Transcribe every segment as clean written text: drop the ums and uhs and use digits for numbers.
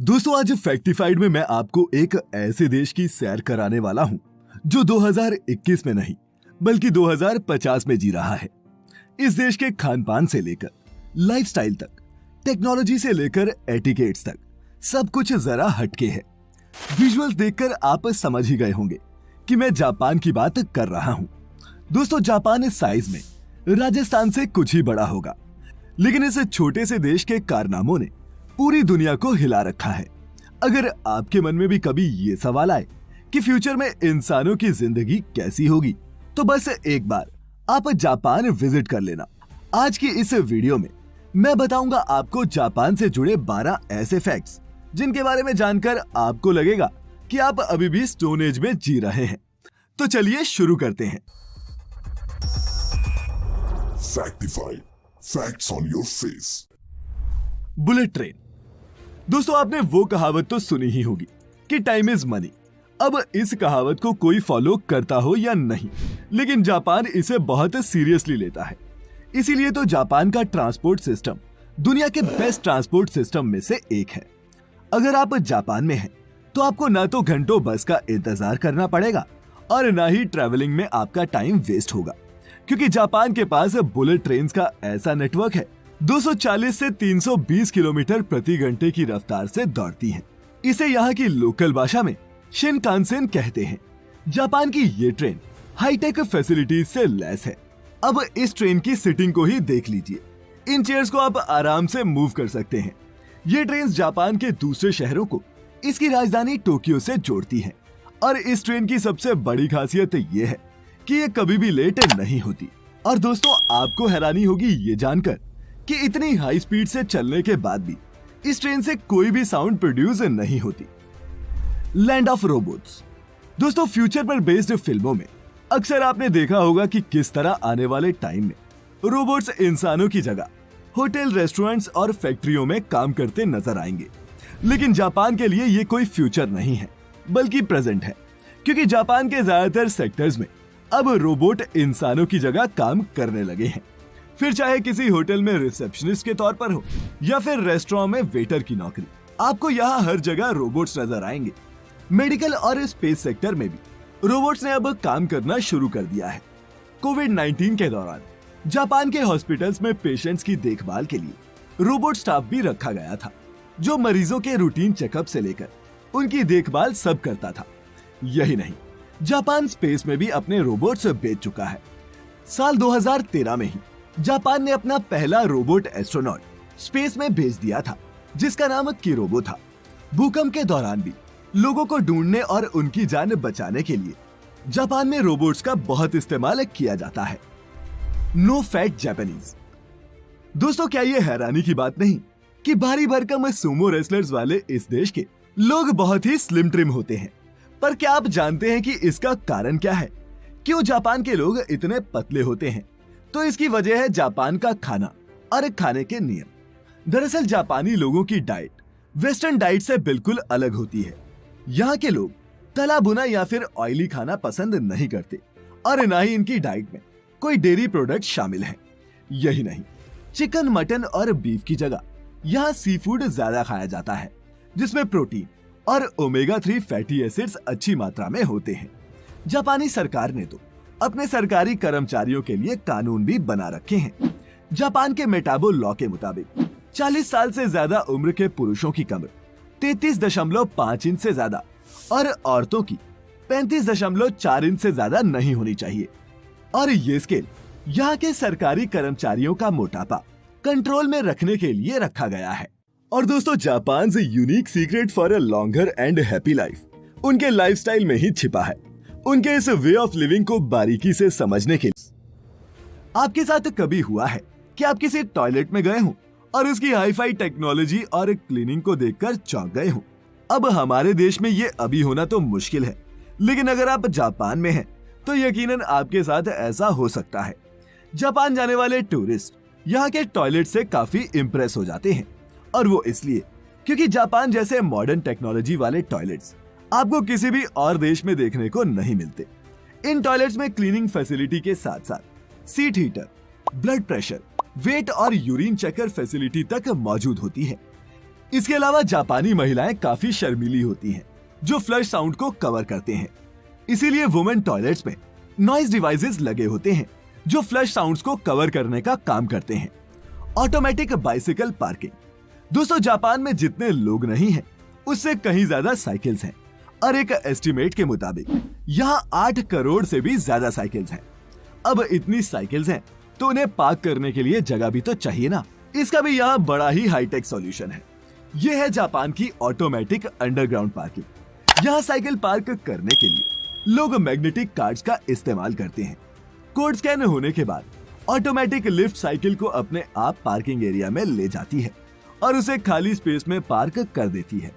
दोस्तों आज फैक्टिफाइड में मैं आपको एक ऐसे देश की सैर कराने वाला हूं जो 2021 में नहीं बल्कि 2050 में जी रहा है। इस देश के खान पान से लेकर लाइफस्टाइल तक, टेक्नोलॉजी से लेकर एटिकेट्स तक सब कुछ जरा हटके है। विजुअल्स देखकर आप समझ ही गए होंगे कि मैं जापान की बात कर रहा हूं। दोस्तों जापान इस साइज में राजस्थान से कुछ ही बड़ा होगा, लेकिन इस छोटे से देश के कारनामों ने पूरी दुनिया को हिला रखा है। अगर आपके मन में भी कभी ये सवाल आए कि फ्यूचर में इंसानों की जिंदगी कैसी होगी, तो बस एक बार आप जापान विजिट कर लेना। आज की इस वीडियो में मैं बताऊंगा आपको जापान से जुड़े 12 ऐसे फैक्ट्स जिनके बारे में जानकर आपको लगेगा कि आप अभी भी स्टोन एज में जी रहे हैं। तो चलिए शुरू करते हैं। Factified. Facts on your face. Bullet train. दोस्तों आपने वो कहावत तो सुनी ही होगी कि टाइम इज मनी। अब इस कहावत को कोई फॉलो करता हो या नहीं, लेकिन जापान इसे बहुत सीरियसली लेता है। इसीलिए तो जापान का ट्रांसपोर्ट सिस्टम दुनिया के बेस्ट ट्रांसपोर्ट सिस्टम में से एक है। अगर आप जापान में हैं, तो आपको ना तो घंटों बस का इंतजार करना पड़ेगा और ना ही ट्रैवलिंग में आपका टाइम वेस्ट होगा, क्योंकि जापान के पास बुलेट ट्रेन का ऐसा नेटवर्क है 240 से 320 किलोमीटर प्रति घंटे की रफ्तार से दौड़ती हैं। इसे यहाँ की लोकल भाषा में शिनकानसेन कहते हैं। जापान की ये ट्रेन हाईटेक फैसिलिटीज से लैस है। अब इस ट्रेन की सीटिंग को ही देख लीजिए। इन चेयर्स को आप आराम से मूव कर सकते हैं। ये ट्रेन जापान के दूसरे शहरों को इसकी राजधानी टोक्यो से जोड़ती है और इस ट्रेन की सबसे बड़ी खासियत ये है कि ये कभी भी लेट नहीं होती। और दोस्तों आपको हैरानी होगी ये जानकर कि इतनी हाई स्पीड से चलने के बाद भी इस ट्रेन से कोई भी साउंड प्रोड्यूस नहीं होती। Land of robots. दोस्तों फ्यूचर पर बेस्ड फिल्मों में अक्सर आपने देखा होगा कि किस तरह आने वाले टाइम में रोबोट्स इंसानों की जगह होटल, रेस्टोरेंट्स और फैक्ट्रियों में काम करते नजर आएंगे। लेकिन जापान के लिए ये कोई फ्यूचर नहीं है बल्कि प्रेजेंट है, क्योंकि जापान के ज्यादातर सेक्टर्स में अब रोबोट इंसानों की जगह काम करने लगे हैं। फिर चाहे किसी होटल में रिसेप्शनिस्ट के तौर पर हो या फिर रेस्टोरेंट में वेटर की नौकरी, आपको यहाँ हर जगह रोबोट्स नजर आएंगे। मेडिकल और स्पेस सेक्टर में भी रोबोट्स ने अब काम करना शुरू कर दिया है। कोविड-19 के दौरान जापान के हॉस्पिटल्स में पेशेंट्स की देखभाल के लिए रोबोट स्टाफ भी रखा गया था, जो मरीजों के रूटीन चेकअप से लेकर उनकी देखभाल सब करता था। यही नहीं, जापान स्पेस में भी अपने रोबोट्स भेज चुका है। साल 2013 में ही जापान ने अपना पहला रोबोट एस्ट्रोनॉट स्पेस में भेज दिया था, जिसका नाम किरोबो था। भूकंप के दौरान भी लोगों को ढूंढने और उनकी जान बचाने के लिए जापान में रोबोट्स का बहुत इस्तेमाल किया जाता है। No fat Japanese. दोस्तों क्या ये हैरानी की बात नहीं कि भारी भरकम सुमो रेसलर्स वाले इस देश के लोग बहुत ही स्लिम ट्रिम होते हैं। पर क्या आप जानते हैं कि इसका कारण क्या है? क्यों जापान के लोग इतने पतले होते हैं? तो इसकी वजह है जापान का खाना और खाने के नियम। दरअसल जापानी लोगों की डाइट वेस्टर्न डाइट से बिल्कुल अलग होती है। यहाँ के लोग तला भुना या फिर ऑयली खाना पसंद नहीं करते और ना ही इनकी डाइट में कोई डेयरी प्रोडक्ट शामिल है। यही नहीं, चिकन, मटन और बीफ की जगह यहाँ सी फूड ज्यादा खाया जाता है, जिसमें प्रोटीन और ओमेगा 3 फैटी एसिड्स अच्छी मात्रा में होते हैं। जापानी सरकार ने तो अपने सरकारी कर्मचारियों के लिए कानून भी बना रखे हैं। जापान के मेटाबो लॉ के मुताबिक 40 साल से ज्यादा उम्र के पुरुषों की कमर 33.5 इंच से ज्यादा और औरतों की 35.4 इंच से ज्यादा नहीं होनी चाहिए। और ये स्केल यहाँ के सरकारी कर्मचारियों का मोटापा कंट्रोल में रखने के लिए रखा गया है। और दोस्तों जापान से unique secret for a longer and happy life उनके लाइफस्टाइल में ही छिपा है। उनके इस वे ऑफ लिविंग को बारीकी से समझने के लिए आपके साथ कभी हुआ है कि आप किसी टॉयलेट में गए हों और उसकी हाईफाई टेक्नोलॉजी और क्लीनिंग को देखकर चौंक गए हों? अब हमारे देश में ये अभी होना तो मुश्किल है, लेकिन अगर आप जापान में हैं तो यकीनन आपके साथ ऐसा हो सकता है। जापान जाने वाले टूरिस्ट यहाँ के टॉयलेट से काफी इंप्रेस हो जाते हैं, और वो इसलिए क्योंकि जापान जैसे मॉडर्न टेक्नोलॉजी वाले टॉयलेट्स आपको किसी भी और देश में देखने को नहीं मिलते। इन टॉयलेट्स में क्लीनिंग फैसिलिटी के साथ साथ seat heater, blood pressure, weight और यूरिन चेकर फैसिलिटी तक मौजूद होती है। इसके अलावा जापानी महिलाएं काफी शर्मीली होती हैं, जो फ्लश साउंड को कवर करते हैं। इसीलिए वुमेन टॉयलेट्स में नॉइज डिवाइसेस लगे होते हैं जो फ्लश साउंड्स को कवर करने का काम करते हैं। Automatic bicycle parking. दोस्तों, जापान में जितने लोग नहीं हैं, उससे कहीं ज्यादा साइकिल्स हैं और एक एस्टिमेट के मुताबिक यहाँ 8 करोड़ से भी ज्यादा साइकिल्स हैं। अब इतनी साइकिल्स हैं तो उन्हें पार्क करने के लिए जगह भी तो चाहिए ना। इसका भी यहाँ बड़ा ही हाईटेक सॉल्यूशन है। यह है जापान की ऑटोमेटिक अंडरग्राउंड पार्किंग। यहाँ साइकिल पार्क करने के लिए लोग मैग्नेटिक कार्ड्स का इस्तेमाल करते हैं। कोड स्कैन होने के बाद ऑटोमेटिक लिफ्ट साइकिल को अपने आप पार्किंग एरिया में ले जाती है और उसे खाली स्पेस में पार्क कर देती है।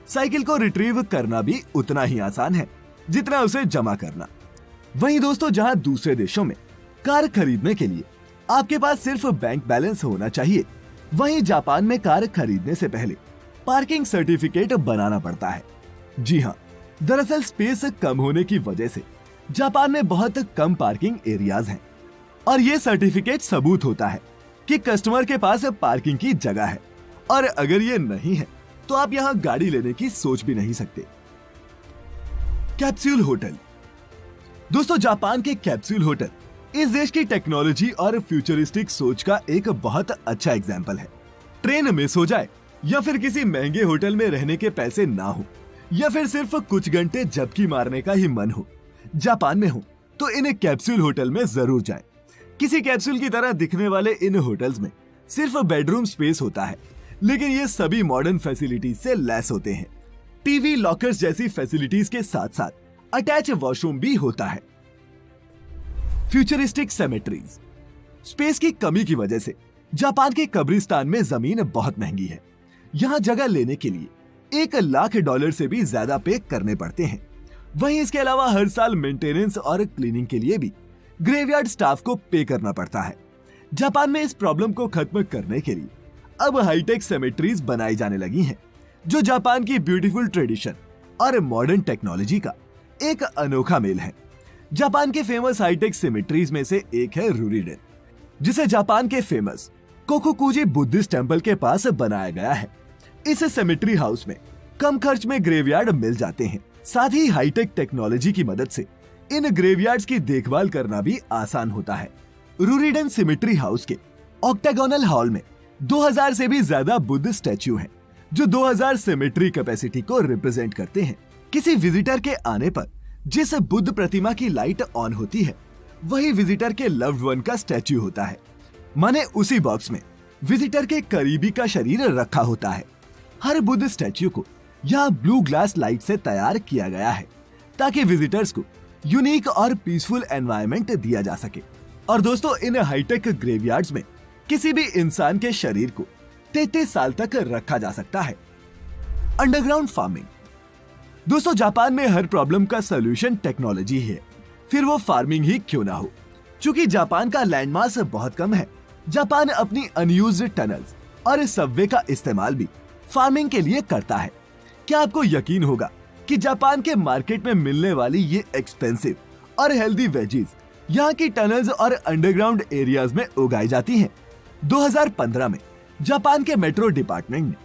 साइकिल को रिट्रीव करना भी उतना ही आसान है जितना उसे जमा करना। वहीं दोस्तों, जहां दूसरे देशों में कार खरीदने के लिए आपके पास सिर्फ बैंक बैलेंस होना चाहिए, वहीं जापान में कार खरीदने से पहले पार्किंग सर्टिफिकेट बनाना पड़ता है। जी हाँ, दरअसल स्पेस कम होने की वजह से जापान में बहुत कम पार्किंग एरियाज हैं और ये सर्टिफिकेट सबूत होता है कि कस्टमर के पास पार्किंग की जगह है, और अगर ये नहीं है तो आप यहाँ गाड़ी लेने की सोच भी नहीं सकते। Capsule hotel. दोस्तों, जापान के कैप्सूल होटल इस देश की टेक्नोलॉजी और फ्यूचरिस्टिक सोच का एक बहुत अच्छा एग्जाम्पल है। ट्रेन मिस हो जाए या फिर किसी महंगे होटल में रहने के पैसे ना हो या फिर सिर्फ कुछ घंटे झपकी मारने का ही मन हो, जापान में हो तो इन कैप्सूल होटल में जरूर जाएं। किसी कैप्सूल की तरह दिखने वाले इन होटल्स में सिर्फ बेडरूम स्पेस होता है, लेकिन ये सभी मॉडर्न फैसिलिटीज से लैस होते हैं। टीवी, लॉकर्स जैसी फैसिलिटीज के साथ साथ अटैच वॉशरूम भी होता है। Futuristic symmetries. स्पेस की कमी की वजह से जापान के कब्रिस्तान में जमीन बहुत महंगी है। यहाँ जगह लेने के लिए $1,00,000 से भी ज्यादा पे करने पड़ते हैं। वहीं इसके अलावा हर साल मेंटेनेंस और क्लीनिंग के लिए भी ग्रेवयार्ड स्टाफ को पे करना पड़ता है। जापान में इस प्रॉब्लम को खत्म करने के लिए अब हाईटेक सेमेट्रीज बनाई जाने लगी हैं, जो जापान की ब्यूटीफुल ट्रेडिशन और मॉडर्न टेक्नोलॉजी का एक अनोखा मेल है। जापान के फेमस हाईटेक सेमेट्रीज में से एक है रूरीडेन, जिसे जापान के फेमस कोकुकुजी बुद्धिस्ट टेम्पल के पास बनाया गया है। इस सेमेट्री हाउस में कम खर्च में ग्रेवयार्ड मिल जाते हैं। साथ ही हाईटेक टेक्नोलॉजी की मदद से इन ग्रेवयार्ड्स की देखभाल करना भी आसान होता है। रूरीडेन सेमेट्री हाउस के ऑक्टागोनल हॉल में 2000 से भी ज्यादा बुद्ध स्टैच्यू हैं, जो 2000 सेमेट्री कैपेसिटी को रिप्रेजेंट करते हैं। किसी विजिटर के आने पर जिस बुद्ध प्रतिमा की लाइट ऑन होती है, वही विजिटर के लव्ड वन का स्टैच्यू होता है। माने उसी बॉक्स में विजिटर के करीबी का शरीर रखा होता है। हर बुद्ध स्टैच्यू को यहाँ ब्लू ग्लास लाइट से तैयार किया गया है ताकि विजिटर्स को यूनिक और पीसफुल एनवायरनमेंट दिया जा सके। और दोस्तों, इन हाईटेक ग्रेवयार्ड्स में किसी भी इंसान के शरीर को 33 साल तक रखा जा सकता है। Underground farming. दोस्तों, जापान में हर प्रॉब्लम का सलूशन टेक्नोलॉजी है, फिर वो फार्मिंग ही क्यों ना हो। चूंकि जापान का लैंडमास बहुत कम है, जापान अपनी अनयूज्ड टनल्स और सबवे का इस्तेमाल भी फार्मिंग के लिए करता है। क्या आपको यकीन होगा कि जापान के मार्केट में मिलने वाली ये एक्सपेंसिव और हेल्दी वेजीज यहाँ की टनल्स और अंडरग्राउंड एरियाज में उगाई जाती हैं। 2015 में जापान के मेट्रो डिपार्टमेंट ने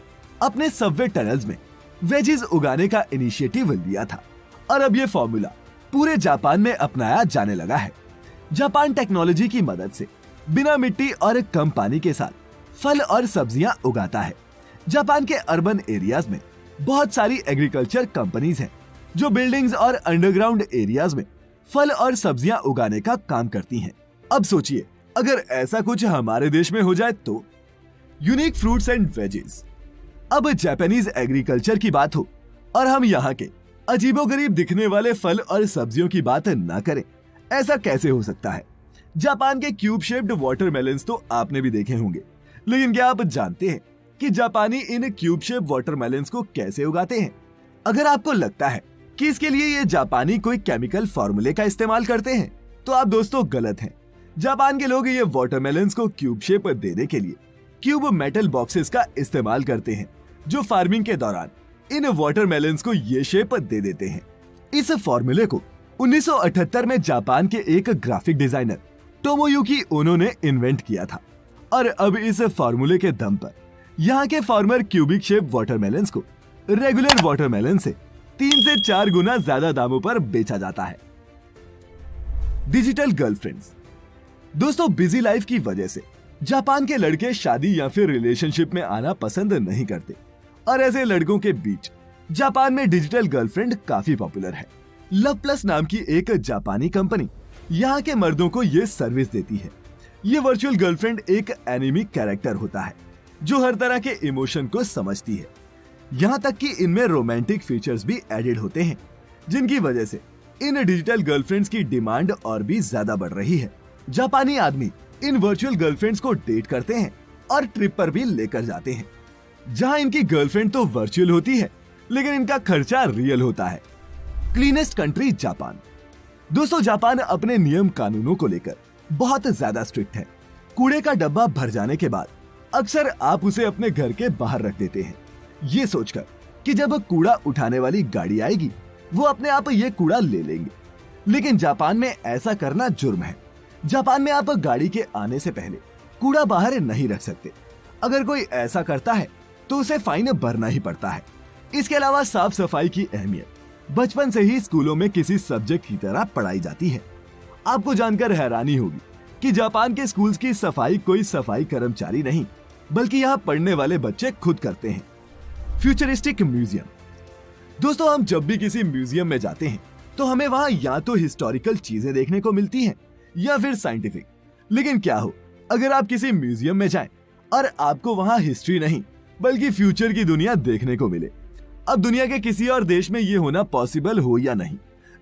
अपने सबवे टनल्स में वेजीज उगाने का इनिशिएटिव लिया था और अब ये फॉर्मूला पूरे जापान में अपनाया जाने लगा है। जापान टेक्नोलॉजी की मदद से बिना मिट्टी और कम पानी के साथ फल और सब्जियां उगाता है। जापान के अर्बन एरियाज में बहुत सारी एग्रीकल्चर कंपनीज हैं जो बिल्डिंग्स और अंडरग्राउंड एरियाज में फल और सब्जियां उगाने का काम करती हैं। अब सोचिए, अगर ऐसा कुछ हमारे देश में हो जाए तो। Unique fruits and veggies. अब जापानीज एग्रीकल्चर की बात हो और हम यहाँ के अजीबोगरीब दिखने वाले फल और सब्जियों की बात ना करें, ऐसा कैसे हो सकता है। जापान के क्यूब शेप्ड वाटरमेलन्स तो आपने भी देखे होंगे, लेकिन क्या आप जानते हैं कि जापानी इन क्यूब शेप वाटरमेलन्स को कैसे उगाते हैं? अगर आपको लगता है कि इसके लिए ये जापानी कोई केमिकल फॉर्मूले का इस्तेमाल करते हैं, तो आप दोस्तों गलत हैं। जापान के लोग ये वाटरमेलन्स को क्यूब शेप देने के लिए क्यूब मेटल बॉक्सेस का इस्तेमाल करते हैं, जो फार्मिंग के दौरान इन वाटरमेलन्स को ये शेप दे देते हैं। इस फॉर्मूले को 1978 में जापान के एक ग्राफिक डिजाइनर टोमोयुकी ओनो ने इन्वेंट किया था और अब इस फॉर्मूले के दम पर यहाँ के फार्मर क्यूबिक शेप वाटरमेलन्स को रेगुलर वाटरमेलन से 3 से 4 गुना ज्यादा दामों पर बेचा जाता है। Digital girlfriends. दोस्तों, बिजी लाइफ की वजह से जापान के लड़के शादी या फिर रिलेशनशिप में आना पसंद नहीं करते और ऐसे लड़कों के बीच जापान में डिजिटल गर्लफ्रेंड काफी पॉपुलर है। लव प्लस नाम की एक जापानी कंपनी यहाँ के मर्दों को ये सर्विस देती है। ये वर्चुअल गर्लफ्रेंड एक एनिमी कैरेक्टर होता है जो हर तरह के इमोशन को समझती है। यहाँ तक कि इनमें रोमांटिक फीचर्स भी एडेड होते हैं, जिनकी वजह से इन डिजिटल गर्लफ्रेंड्स की डिमांड और भी ज्यादा बढ़ रही है। जापानी आदमी इन वर्चुअल गर्लफ्रेंड्स को डेट करते हैं और ट्रिप पर भी लेकर जाते हैं, जहां इनकी गर्लफ्रेंड तो वर्चुअल होती है लेकिन इनका खर्चा रियल होता है। Cleanest country Japan. दोस्तों, जापान अपने नियम कानूनों को लेकर बहुत ज्यादा स्ट्रिक्ट है। कूड़े का डब्बा भर जाने के बाद अक्सर आप उसे अपने घर के बाहर रख देते हैं, ये सोचकर कि जब कूड़ा उठाने वाली गाड़ी आएगी वो अपने आप ये कूड़ा ले लेंगे। लेकिन जापान में ऐसा करना जुर्म है। जापान में आप गाड़ी के आने से पहले कूड़ा बाहर नहीं रख सकते। अगर कोई ऐसा करता है तो उसे फाइन भरना ही पड़ता है। इसके अलावा साफ सफाई की अहमियत बचपन से ही स्कूलों में किसी सब्जेक्ट की तरह पढ़ाई जाती है। आपको जानकर हैरानी होगी कि जापान के स्कूल्स की सफाई कोई सफाई कर्मचारी नहीं, बल्कि यहाँ पढ़ने वाले बच्चे खुद करते हैं। Futuristic museum. दोस्तों, हम जब भी किसी म्यूजियम में जाते हैं तो हमें वहाँ या तो हिस्टोरिकल चीजें देखने को मिलती हैं या फिर साइंटिफिक। लेकिन क्या हो अगर आप किसी म्यूजियम में जाएं और आपको वहाँ हिस्ट्री नहीं बल्कि फ्यूचर की दुनिया देखने को मिले। अब दुनिया के किसी और देश में ये होना पॉसिबल हो या नहीं,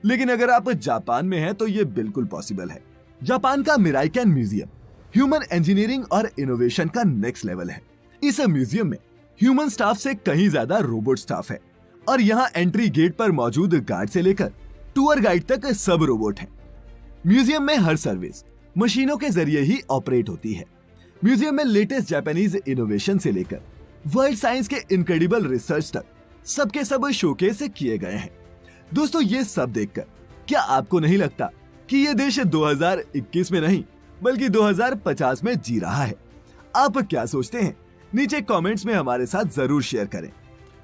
लेकिन अगर आप जापान में हैं तो ये बिल्कुल पॉसिबल है। जापान का मिराइकन म्यूजियम ह्यूमन इंजीनियरिंग और इनोवेशन का नेक्स्ट लेवल है। इस म्यूजियम में ह्यूमन स्टाफ से कहीं ज्यादा रोबोट स्टाफ है और यहाँ एंट्री गेट पर मौजूद गार्ड से लेकर टूर गाइड तक सब रोबोट हैं। म्यूजियम में हर सर्विस मशीनों के जरिए ही ऑपरेट होती है। म्यूजियम में लेटेस्ट जापानीज इनोवेशन से लेकर वर्ल्ड साइंस के इनक्रेडिबल रिसर्च तक सबके सब शोकेस किए गए हैं। दोस्तों, ये सब देखकर क्या आपको नहीं लगता कि ये देश 2021 में नहीं बल्कि 2050 में जी रहा है? आप क्या सोचते हैं? नीचे कमेंट्स में हमारे साथ जरूर शेयर करें।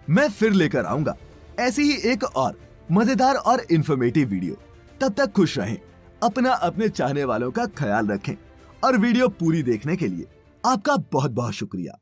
मैं फिर लेकर आऊंगा ऐसी ही एक और मजेदार और इंफॉर्मेटिव वीडियो। तब तक खुश रहें, अपना अपने चाहने वालों का ख्याल रखें और वीडियो पूरी देखने के लिए आपका बहुत बहुत शुक्रिया।